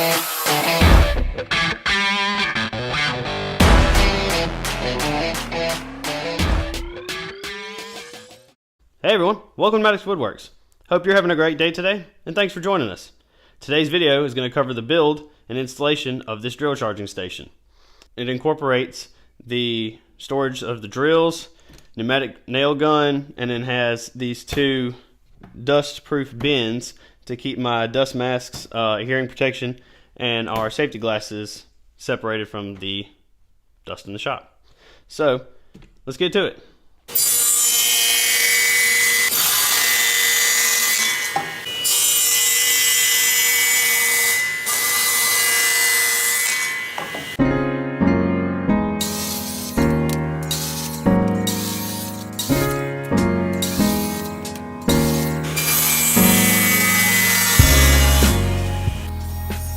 Hey everyone, welcome to Maddux Woodworks. Hope you're having a great day today, and thanks for joining us. Today's video is going to cover the build and installation of this drill charging station. It incorporates the storage of the drills, pneumatic nail gun, and then has these two dust-proof bins to keep my dust masks, hearing protection, and our safety glasses separated from the dust in the shop. So, let's get to it.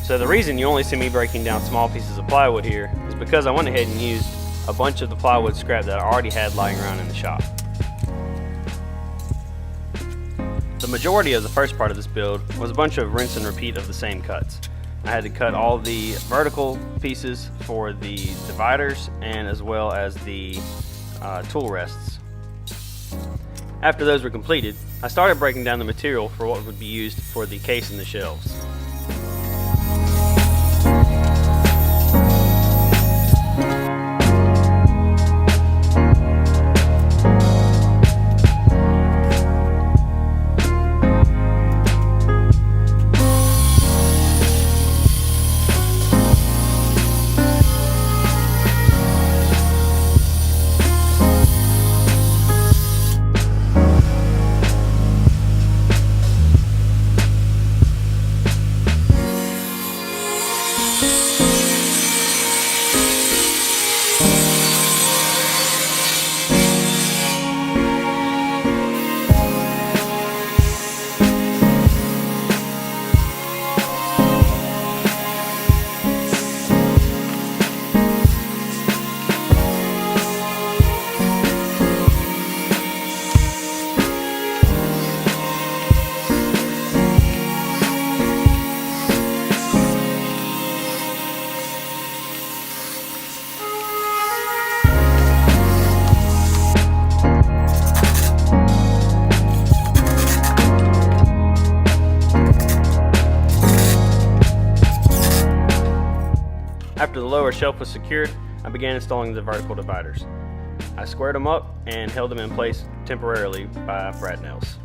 So the reason you only see me breaking down small pieces of plywood here is because I went ahead and used a bunch of the plywood scrap that I already had lying around in the shop. The majority of the first part of this build was a bunch of rinse and repeat of the same cuts. I had to cut all the vertical pieces for the dividers and as well as the tool rests. After those were completed, I started breaking down the material for what would be used for the case and the shelves. After the lower shelf was secured, I began installing the vertical dividers. I squared them up and held them in place temporarily by brad nails.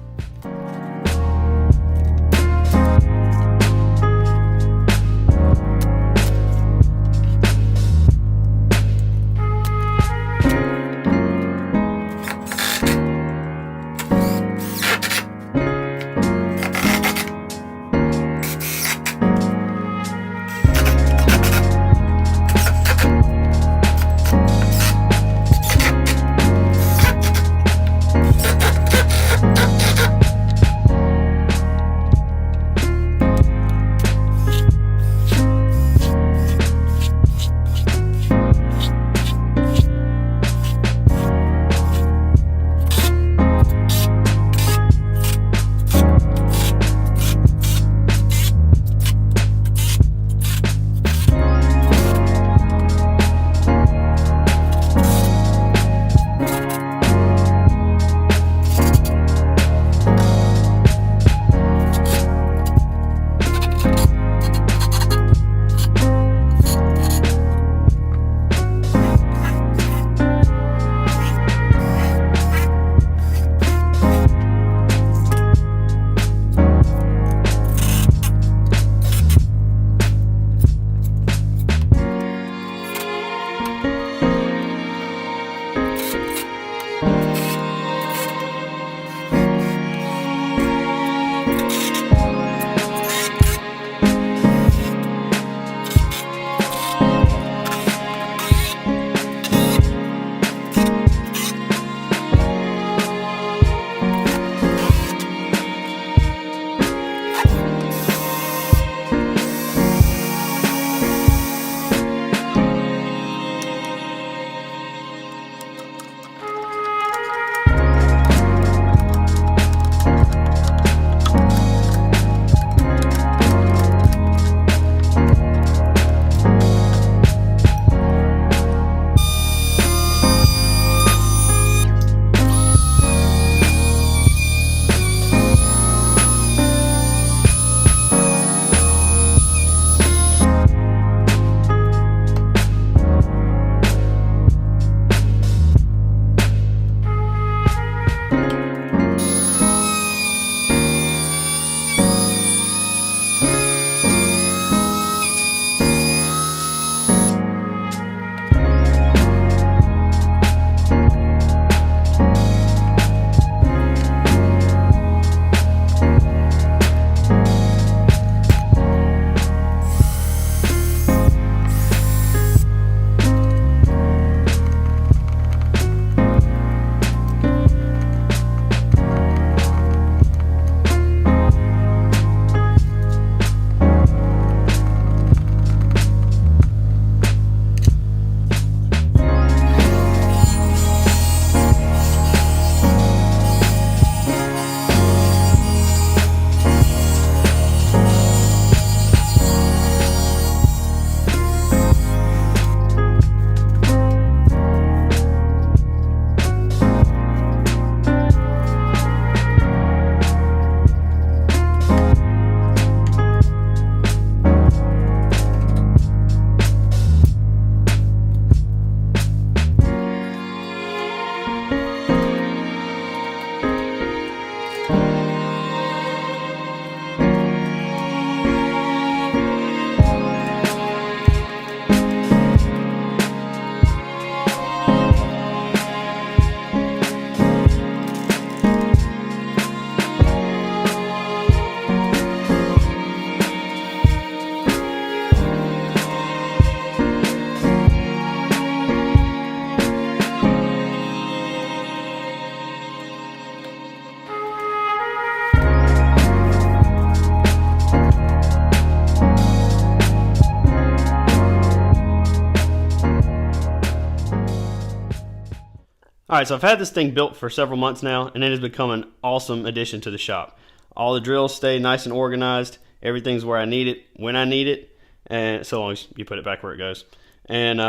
Alright, so I've had this thing built for several months now, and it has become an awesome addition to the shop. All the drills stay nice and organized. Everything's where I need it, when I need it, and so long as you put it back where it goes. And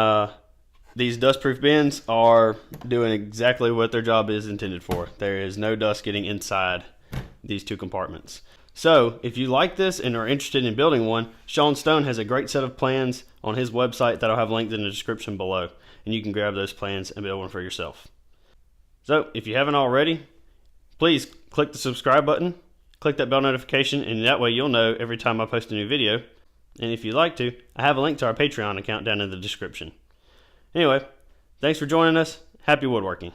these dust-proof bins are doing exactly what their job is intended for. There is no dust getting inside these two compartments. So, if you like this and are interested in building one, Shawn Stone has a great set of plans on his website that I'll have linked in the description below. And you can grab those plans and build one for yourself. So, if you haven't already, please click the subscribe button, click that bell notification, and that way you'll know every time I post a new video. And if you'd like to, I have a link to our Patreon account down in the description. Anyway, thanks for joining us. Happy woodworking.